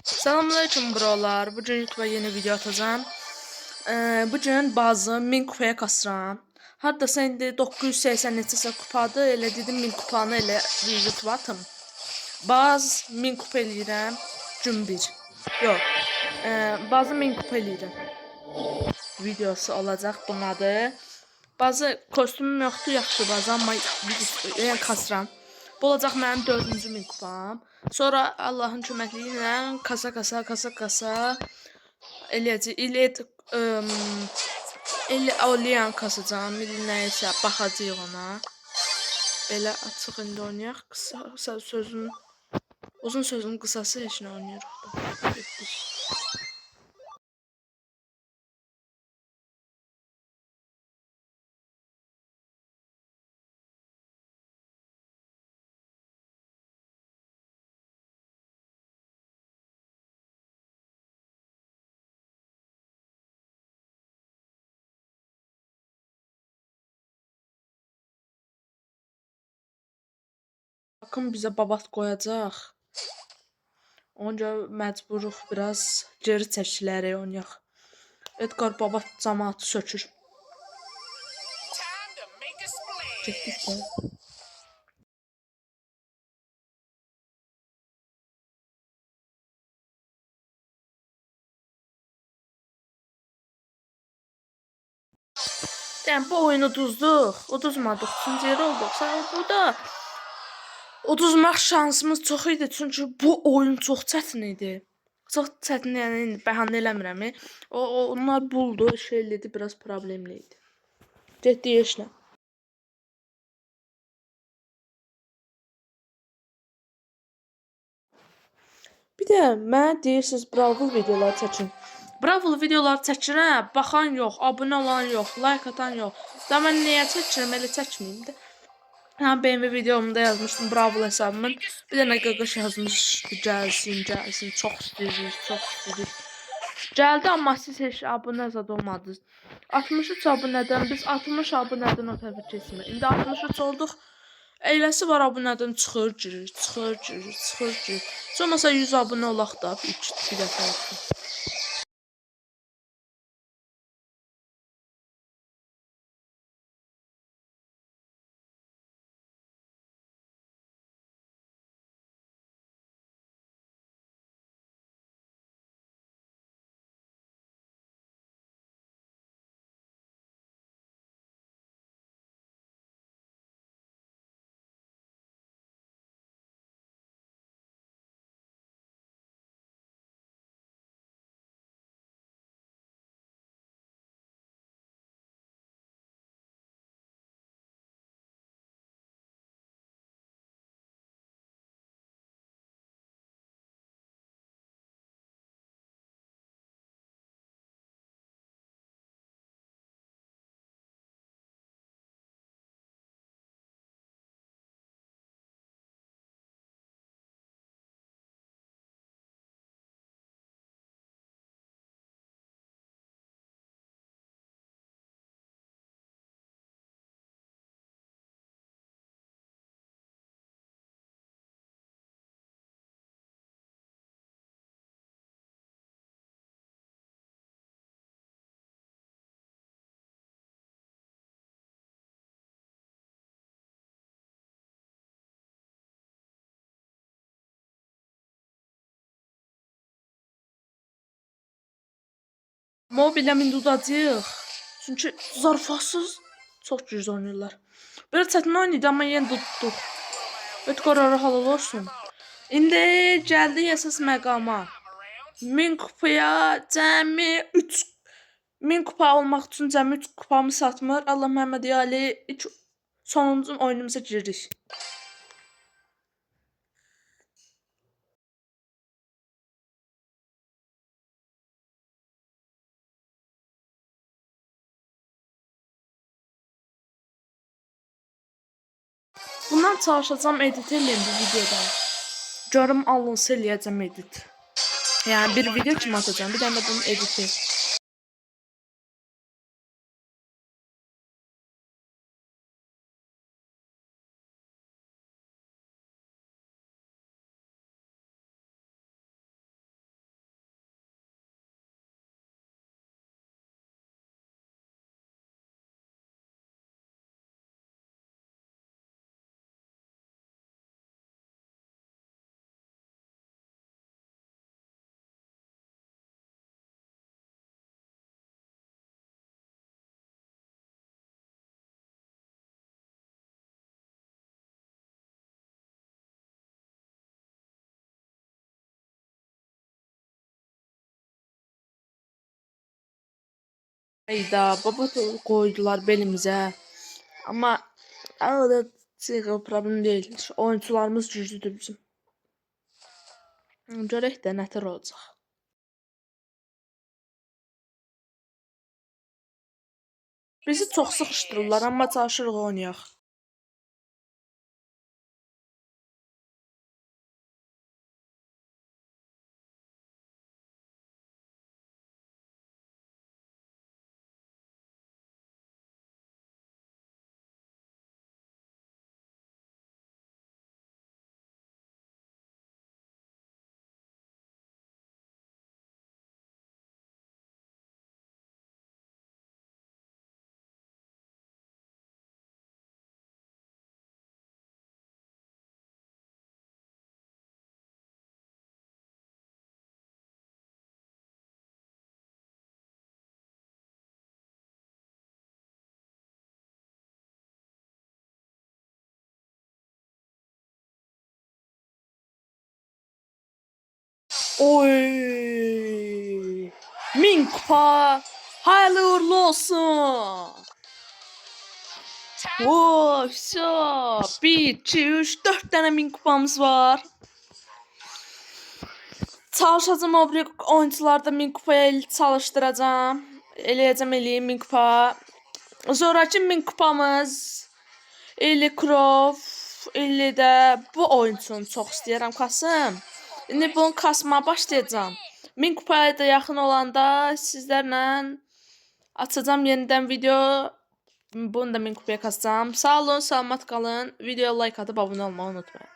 Selamünaleyküm brolar. Bugün YouTube'a yeni video atacağım. Bugün bazı 1000 kupaya kasıram. Hatta indi 980 neçəsə kupadır. Elə dedim 1000 kupanı elə YouTube'a atım. Bazı 1000 kupa eləyirəm. Gün bir. Yox. Bazı 1000 kupa eləyirəm. Videosu olacaq bunun adı. Bazı kostyumum yoxdur, yaxşı bazı, amma yəni kasıram. Bu olacaq mənim 4-cü 1000 kupam. Sonra Allahın köməkliyi ilə kasa eləyəcək. İl Oliyan kasacağam. İl nəyəsə baxacağıq ona. Belə açıq indi oynayaq. Qısa sözün uzun sözün qısası heç nə oynayırıq da. Getdik. Bakın bizə babat qoyacaq. Onca məcburuq biraz geri çəkilərək oynayaq. Edgar babat cəmaatı sökür. Getdik də. Yəni bu oyunu uduzduq. Uduzmadıq. 3-cü yer olduq. Burada uduzmaq şansımız çox idi. Çünki bu oyun çox çətin idi. Çox çətin, yəni bəhanə eləmirəm. Onlar buldu, şeylədi, biraz problemli idi. Getdik işlə. Bir də mənə deyirsiniz Brawl videoları çəkin. Brawl videoları çəkirəm, baxan yox, abunə olan yox, like atan yox. Da mən niyə çəkirəm, elə çəkməyim də. Benim videomda yazmışdım Brawl hesabımın. Bir dənə qaqaş yazmışdı, gəlsin, çox istəyirik. Gəldi, amma siz heç abunə zad olmadınız. 63 abunədən, biz 60 abunədən o tərəfə keçmirik. İndi 63 olduq. Eləsi var abunədən çıxır, girir. Sonra 100 abunə olaq da bir dəfə olsun. Mobillə indi udacağıq. Çünki zarafatsız çox güclü oynayırlar. Biraz çətin oynaydı, amma yenə tutduq. Edgar halal olsun. İndi gəldik əsas məqama. 1000 kupaya cəmi 1000 kupa olmaq üçün cəmi 3 kupamı satmır. Allah Məhəmməd Ali sonuncu oyunumuza giririk. Bundan çalışacağım edit eləyim bu videoda. Görüm alınsa eləyəcəm edit. Yəni bir video kimi atacağım, bir dənə bunun editi. Ayda baba qoydular belimizə. Amma arada problem deyil. Oyunçularımız güclüdür bizim. Görək də nətər olacaq. Bizi çox sıxışdırırlar, amma çalışırıq oynayaq. Oy! 1000 kupa! Hayırlı uğurlu olsun! Oo, so. 1, 2, 3, 4 tane 1000 kupamız var. Çalışacağım o bir oyuncularda 1000 kupaya çalışdıracağım. Eləyəcəm 1000 kupa. Sonraki 1000 kupamız Eli Krov, Eli də bu oyuncunu çox istəyirəm kasım. İndi bunu kasmaya başlayacağım. 1000 kupaya da yaxın olanda sizlərlə açacağım yenidən video. Bunu da 1000 kupaya kasacağım. Sağ olun, salamat qalın. Videoya like atıb abunə olmağı unutmayın.